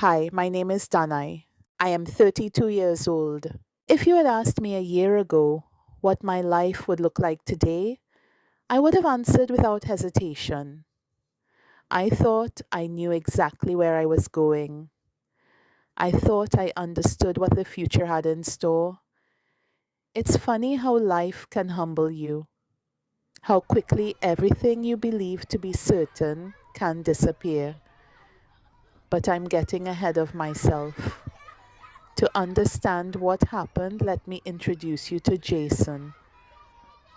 Hi, my name is Danai. I am 32 years old. If you had asked me a year ago what my life would look like today, I would have answered without hesitation. I thought I knew exactly where I was going. I thought I understood what the future had in store. It's funny how life can humble you, how quickly everything you believe to be certain can disappear. But I'm getting ahead of myself. To understand what happened, let me introduce you to Jason,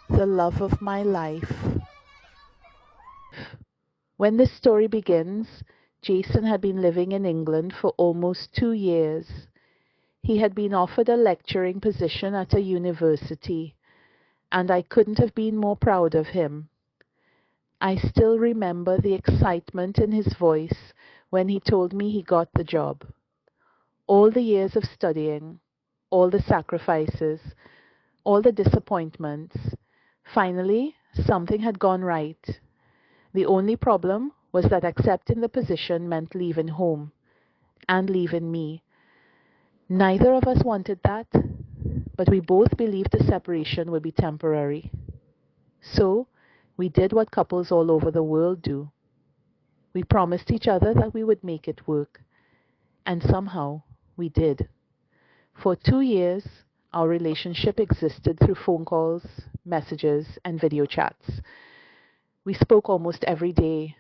the love of my life. When this story begins, Jason had been living in England for almost 2 years. He had been offered a lecturing position at a university, and I couldn't have been more proud of him. I still remember the excitement in his voice when he told me he got the job. All the years of studying, all the sacrifices, all the disappointments. Finally, something had gone right. The only problem was that accepting the position meant leaving home and leaving me. Neither of us wanted that, but we both believed the separation would be temporary. So, we did what couples all over the world do. We promised each other that we would make it work, and somehow we did. For 2 years, our relationship existed through phone calls, messages, and video chats. We spoke almost every day,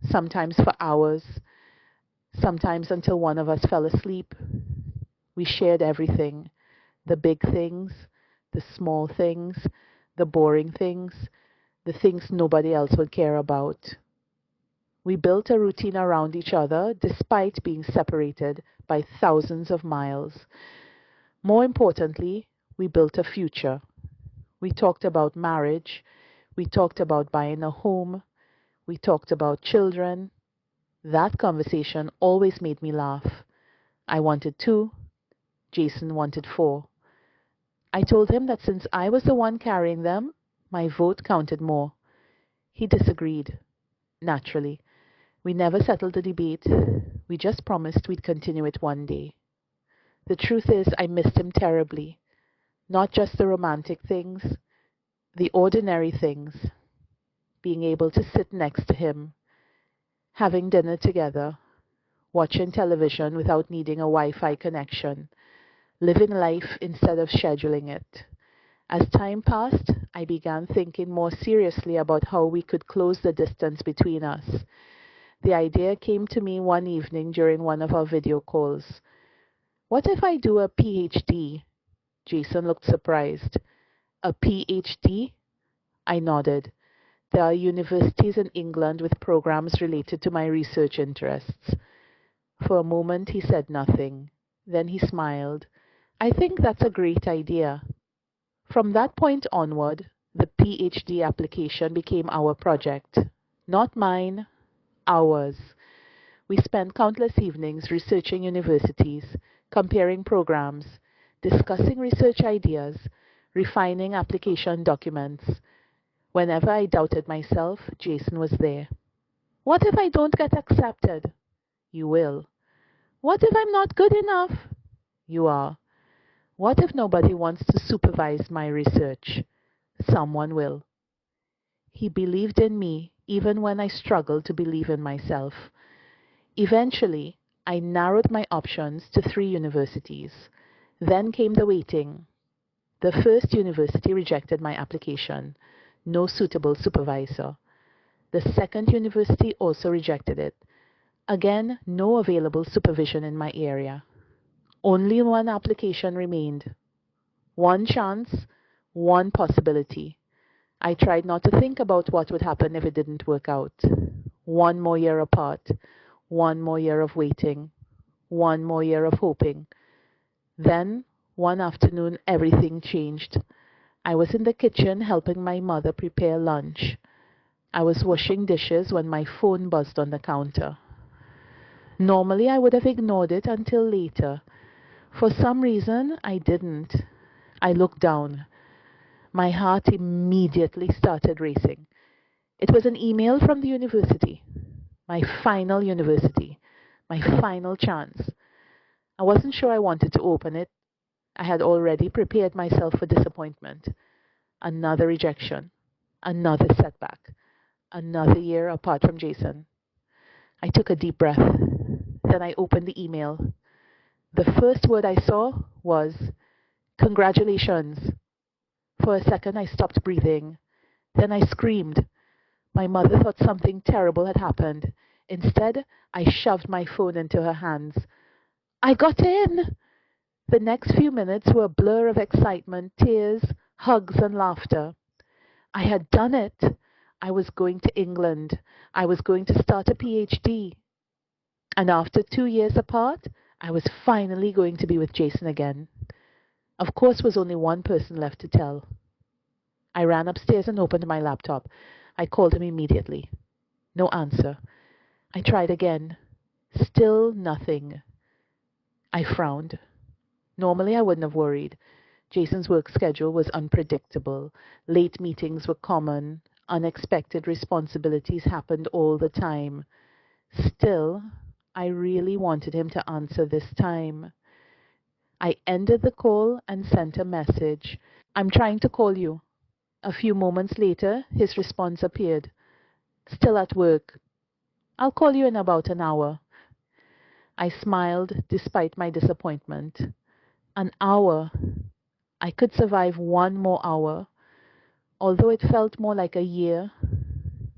sometimes for hours, sometimes until one of us fell asleep. We shared everything, the big things, the small things, the boring things, the things nobody else would care about. We built a routine around each other despite being separated by thousands of miles. More importantly, we built a future. We talked about marriage. We talked about buying a home. We talked about children. That conversation always made me laugh. I wanted two. Jason wanted four. I told him that since I was the one carrying them, my vote counted more. He disagreed. Naturally. We never settled the debate. We just promised we'd continue it one day. The truth is, I missed him terribly. Not just the romantic things, the ordinary things. Being able to sit next to him, having dinner together, watching television without needing a Wi-Fi connection, living life instead of scheduling it. As time passed, I began thinking more seriously about how we could close the distance between us. The idea came to me one evening during one of our video calls. What if I do a PhD? Jason looked surprised. A PhD? I nodded. There are universities in England with programs related to my research interests. For a moment he said nothing. Then he smiled. I think that's a great idea. From that point onward, the PhD application became our project. Not mine, ours. We spent countless evenings researching universities, comparing programs, discussing research ideas, refining application documents. Whenever I doubted myself, Jason was there. What if I don't get accepted? You will. What if I'm not good enough? You are. What if nobody wants to supervise my research? Someone will. He believed in me even when I struggled to believe in myself. Eventually, I narrowed my options to 3 universities. Then came the waiting. The first university rejected my application. No suitable supervisor. The second university also rejected it. Again, no available supervision in my area. Only one application remained. One chance, one possibility. I tried not to think about what would happen if it didn't work out. One more year apart, one more year of waiting, one more year of hoping. Then, one afternoon, everything changed. I was in the kitchen helping my mother prepare lunch. I was washing dishes when my phone buzzed on the counter. Normally, I would have ignored it until later. For some reason, I didn't. I looked down. My heart immediately started racing. It was an email from the university, my final university, My final chance. I wasn't sure I wanted to open it. I had already prepared myself for disappointment. Another rejection. Another setback. Another year apart from Jason. I took a deep breath. Then I opened the email. The first word I saw was, "Congratulations." For a second I stopped breathing. Then I screamed. My mother thought something terrible had happened. Instead, I shoved my phone into her hands. I got in! The next few minutes were a blur of excitement, tears, hugs, and laughter. I had done it. I was going to England. I was going to start a PhD. And after 2 years apart, I was finally going to be with Jason again. Of course, there was only one person left to tell. I ran upstairs and opened my laptop. I called him immediately. No answer. I tried again. Still nothing. I frowned. Normally, I wouldn't have worried. Jason's work schedule was unpredictable. Late meetings were common. Unexpected responsibilities happened all the time. Still, I really wanted him to answer this time. I ended the call and sent a message. "I'm trying to call you." A few moments later, his response appeared. "Still at work. I'll call you in about an hour." I smiled despite my disappointment. An hour. I could survive one more hour, although it felt more like a year.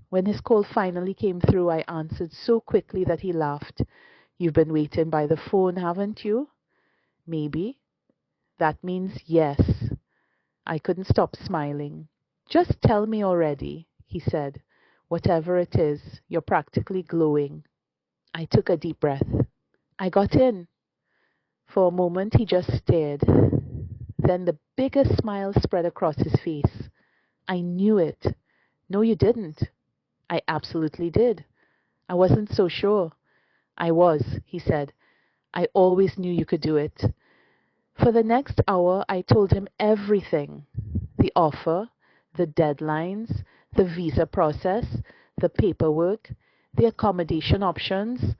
When his call finally came through, I answered so quickly that he laughed. "You've been waiting by the phone, haven't you?" "Maybe." "That means yes." I couldn't stop smiling. "Just tell me already," he said. "Whatever it is, you're practically glowing." I took a deep breath. "I got in." For a moment he just stared. Then the biggest smile spread across his face. "I knew it." "No, you didn't." "I absolutely did." "I wasn't so sure." "I was," he said. "I always knew you could do it." For the next hour I told him everything. The offer, the deadlines, the visa process, the paperwork, the accommodation options.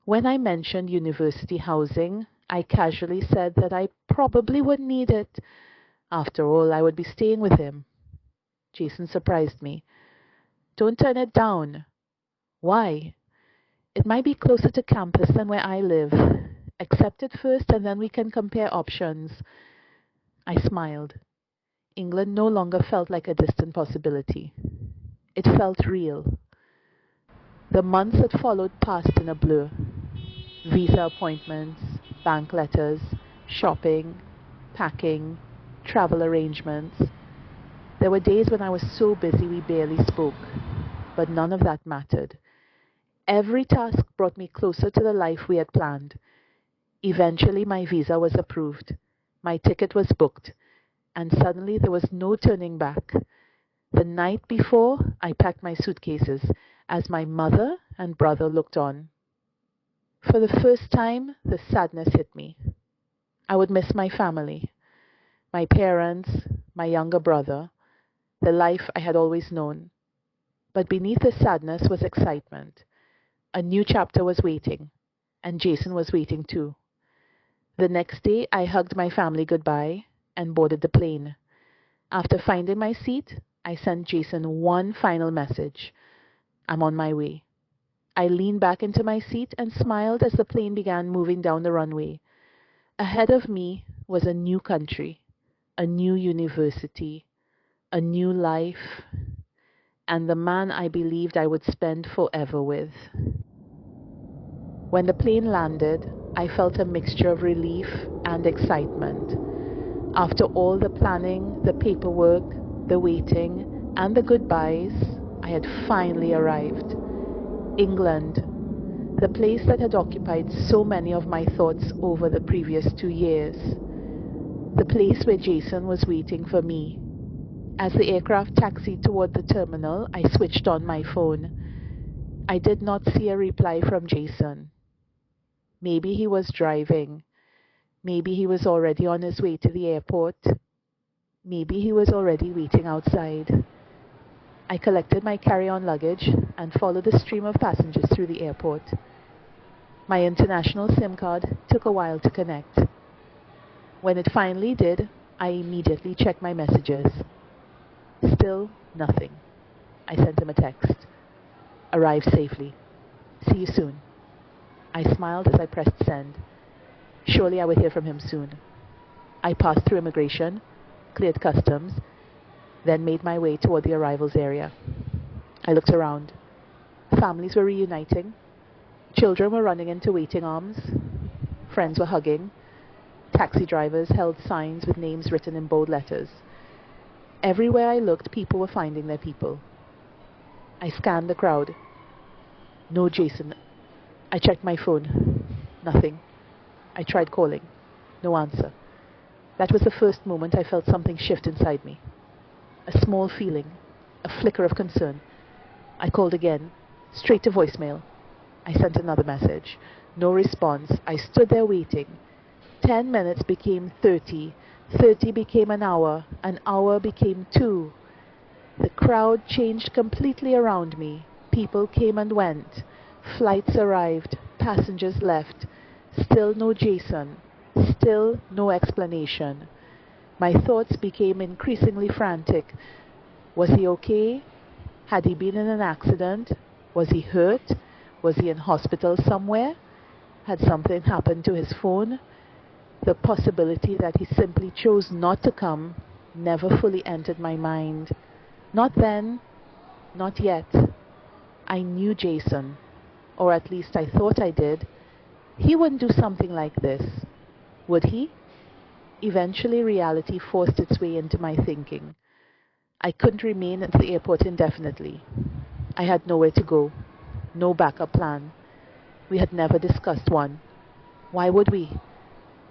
When I mentioned university housing, I casually said that I probably wouldn't need it. After all, I would be staying with him. Jason surprised me. "Don't turn it down." "Why?" "It might be closer to campus than where I live. Accept it first and then we can compare options." I smiled. England no longer felt like a distant possibility. It felt real. The months that followed passed in a blur. Visa appointments, bank letters, shopping, packing, travel arrangements. There were days when I was so busy we barely spoke, but none of that mattered. Every task brought me closer to the life we had planned. Eventually my visa was approved. My ticket was booked, and suddenly there was no turning back. The night before, I packed my suitcases as my mother and brother looked on. For the first time, the sadness hit me. I would miss my family, my parents, my younger brother, the life I had always known. But beneath the sadness was excitement. A new chapter was waiting, and Jason was waiting too. The next day, I hugged my family goodbye and boarded the plane. After finding my seat, I sent Jason one final message. "I'm on my way." I leaned back into my seat and smiled as the plane began moving down the runway. Ahead of me was a new country, a new university, a new life, and the man I believed I would spend forever with. When the plane landed, I felt a mixture of relief and excitement. After all the planning, the paperwork, the waiting, and the goodbyes, I had finally arrived. England, the place that had occupied so many of my thoughts over the previous 2 years. The place where Jason was waiting for me. As the aircraft taxied toward the terminal, I switched on my phone. I did not see a reply from Jason. Maybe he was driving. Maybe he was already on his way to the airport. Maybe he was already waiting outside. I collected my carry-on luggage and followed the stream of passengers through the airport. My international SIM card took a while to connect. When it finally did, I immediately checked my messages. Still nothing. I sent him a text. Arrive safely. See you soon. I smiled as I pressed send. Surely I would hear from him soon. I passed through immigration, cleared customs, then made my way toward the arrivals area. I looked around. Families were reuniting. Children were running into waiting arms. Friends were hugging. Taxi drivers held signs with names written in bold letters. Everywhere I looked, people were finding their people. I scanned the crowd. No Jason. I checked my phone. Nothing. I tried calling. No answer. That was the first moment I felt something shift inside me. A small feeling. A flicker of concern. I called again. Straight to voicemail. I sent another message. No response. I stood there waiting. 10 minutes became 30. 30 became an hour became 2. The crowd changed completely around me. People came and went. Flights arrived. Passengers left. Still no Jason. Still no explanation. My thoughts became increasingly frantic. Was he okay? Had he been in an accident? Was he hurt? Was he in hospital somewhere? Had something happened to his phone? The possibility that he simply chose not to come never fully entered my mind. Not then, not yet. I knew Jason, or at least I thought I did. He wouldn't do something like this, would he? Eventually, reality forced its way into my thinking. I couldn't remain at the airport indefinitely. I had nowhere to go, no backup plan. We had never discussed one. Why would we?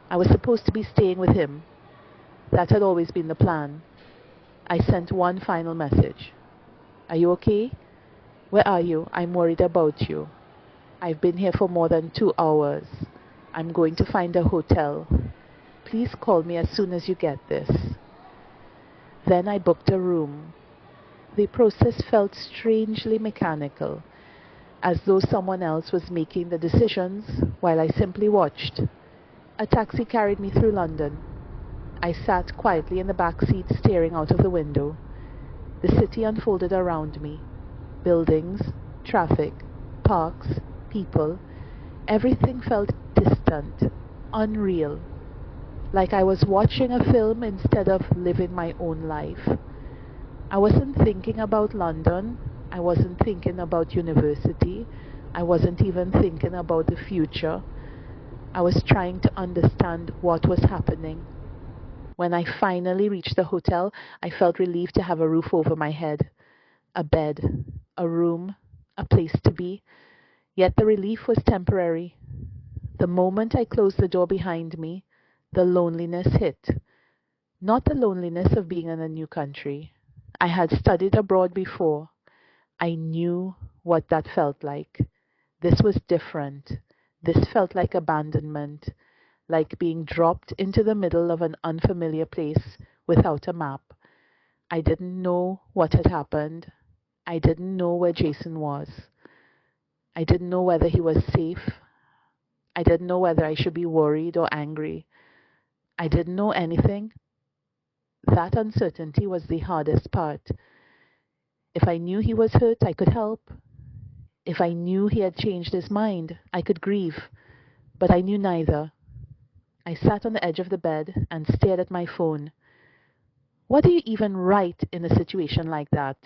I was supposed to be staying with him. That had always been the plan. I sent one final message. Are you okay? Where are you? I'm worried about you. I've been here for more than 2 hours. I'm going to find a hotel. Please call me as soon as you get this. Then I booked a room. The process felt strangely mechanical, as though someone else was making the decisions while I simply watched. A taxi carried me through London. I sat quietly in the back seat staring out of the window. The city unfolded around me. Buildings, traffic, parks, people. Everything felt distant, unreal, like I was watching a film instead of living my own life. I wasn't thinking about London. I wasn't thinking about university. I wasn't even thinking about the future. I was trying to understand what was happening. When I finally reached the hotel, I felt relieved to have a roof over my head, a bed, a room, a place to be. Yet the relief was temporary. The moment I closed the door behind me, the loneliness hit. Not the loneliness of being in a new country. I had studied abroad before. I knew what that felt like. This was different. This felt like abandonment, like being dropped into the middle of an unfamiliar place without a map. I didn't know what had happened. I didn't know where Jason was. I didn't know whether he was safe. I didn't know whether I should be worried or angry. I didn't know anything. That uncertainty was the hardest part. If I knew he was hurt, I could help. If I knew he had changed his mind, I could grieve. But I knew neither. I sat on the edge of the bed and stared at my phone. What do you even write in a situation like that?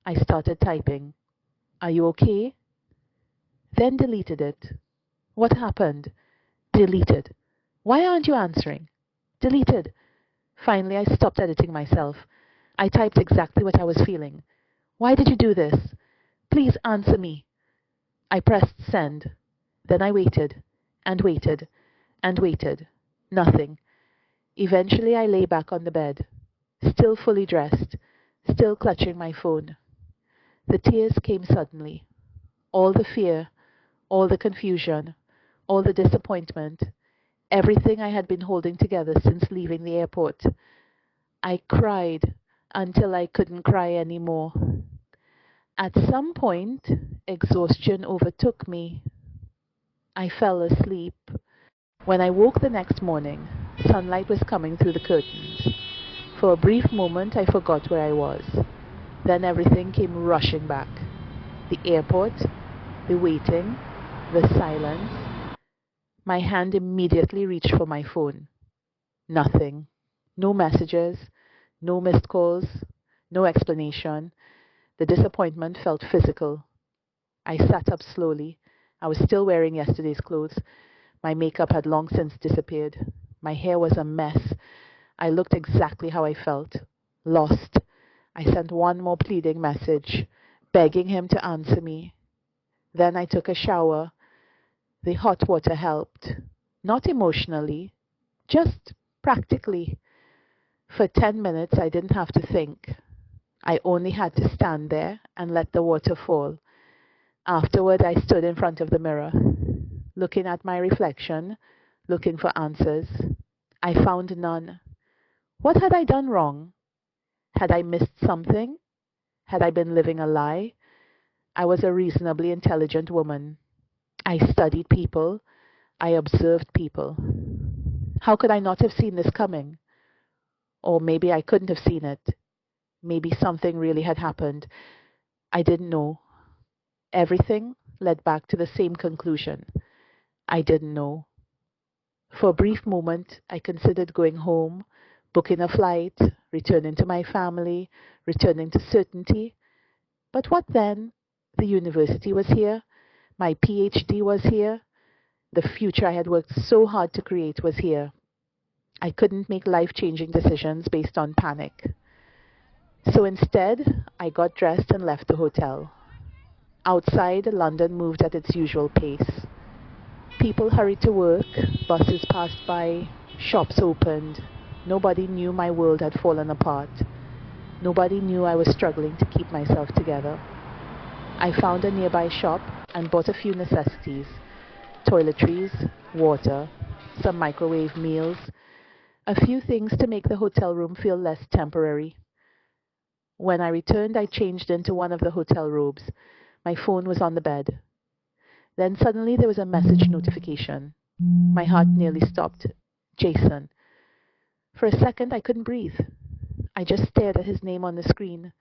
I started typing. Are you okay? Then deleted it. What happened? Deleted. Why aren't you answering? Deleted. Finally, I stopped editing myself. I typed exactly what I was feeling. Why did you do this? Please answer me. I pressed send. Then I waited, and waited, and waited. Nothing. Eventually, I lay back on the bed, still fully dressed, still clutching my phone. The tears came suddenly. All the fear, all the confusion, all the disappointment, everything I had been holding together since leaving the airport. I cried until I couldn't cry anymore. At some point, exhaustion overtook me. I fell asleep. When I woke the next morning, sunlight was coming through the curtains. For a brief moment, I forgot where I was. Then everything came rushing back. The airport, the waiting, the silence. My hand immediately reached for my phone. Nothing. No messages, no missed calls, no explanation. The disappointment felt physical. I sat up slowly. I was still wearing yesterday's clothes. My makeup had long since disappeared. My hair was a mess. I looked exactly how I felt. Lost. I sent one more pleading message, begging him to answer me. Then I took a shower. The hot water helped. Not emotionally, just practically. For 10 minutes, I didn't have to think. I only had to stand there and let the water fall. Afterward, I stood in front of the mirror, looking at my reflection, looking for answers. I found none. What had I done wrong? Had I missed something? Had I been living a lie? I was a reasonably intelligent woman. I studied people. I observed people. How could I not have seen this coming? Or maybe I couldn't have seen it. Maybe something really had happened. I didn't know. Everything led back to the same conclusion. I didn't know. For a brief moment, I considered going home, booking a flight, returning to my family, returning to certainty. But what then? The university was here. My PhD was here. The future I had worked so hard to create was here. I couldn't make life-changing decisions based on panic. So instead, I got dressed and left the hotel. Outside, London moved at its usual pace. People hurried to work, buses passed by, shops opened. Nobody knew my world had fallen apart. Nobody knew I was struggling to keep myself together. I found a nearby shop and bought a few necessities: toiletries, water, some microwave meals, a few things to make the hotel room feel less temporary. When I returned, I changed into one of the hotel robes. My phone was on the bed. Then suddenly there was a message notification. My heart nearly stopped. Jason. For a second, I couldn't breathe. I just stared at his name on the screen.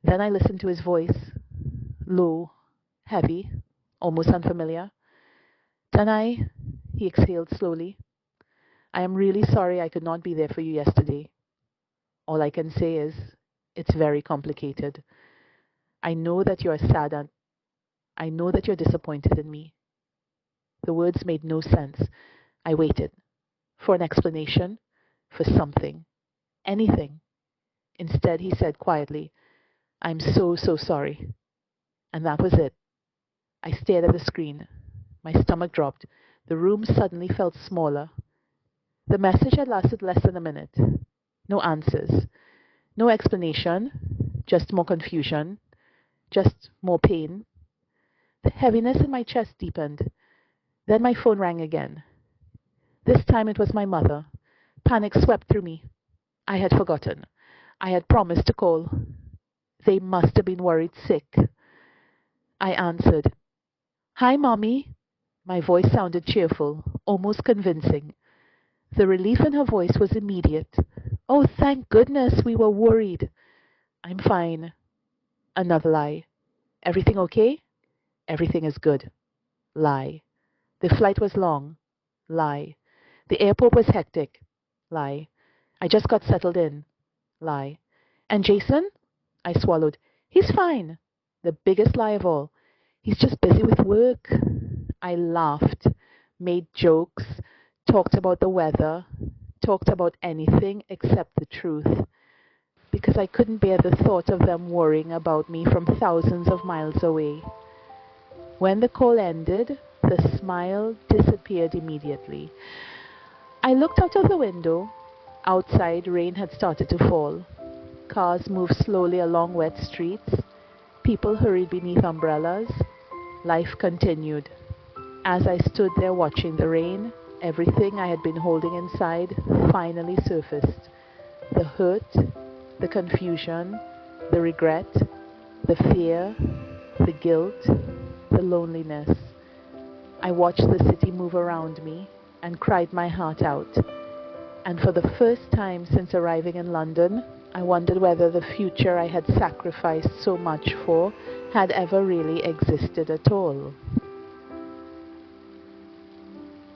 Then I listened to his voice. Low, heavy, almost unfamiliar. Danai, he exhaled slowly. I am really sorry I could not be there for you yesterday. All I can say is, it's very complicated. I know that you're sad and I know that you're disappointed in me. The words made no sense. I waited for an explanation, for something, anything. Instead, he said quietly, I'm so, so sorry. And that was it. I stared at the screen. My stomach dropped. The room suddenly felt smaller. The message had lasted less than a minute. No answers. No explanation. Just more confusion. Just more pain. The heaviness in my chest deepened. Then my phone rang again. This time it was my mother. Panic swept through me. I had forgotten. I had promised to call. They must have been worried sick. I answered. Hi, Mommy. My voice sounded cheerful, almost convincing. The relief in her voice was immediate. Oh, thank goodness, we were worried. I'm fine. Another lie. Everything okay? Everything is good. Lie. The flight was long. Lie. The airport was hectic. Lie. I just got settled in. Lie. And Jason? I swallowed. He's fine. The biggest lie of all. He's just busy with work. I laughed, made jokes, talked about the weather, talked about anything except the truth, because I couldn't bear the thought of them worrying about me from thousands of miles away. When the call ended, the smile disappeared immediately. I looked out of the window. Outside, rain had started to fall. Cars moved slowly along wet streets. People hurried beneath umbrellas. Life continued. As I stood there watching the rain, everything I had been holding inside finally surfaced. The hurt, the confusion, the regret, the fear, the guilt, the loneliness. I watched the city move around me and cried my heart out. And for the first time since arriving in London, I wondered whether the future I had sacrificed so much for had ever really existed at all.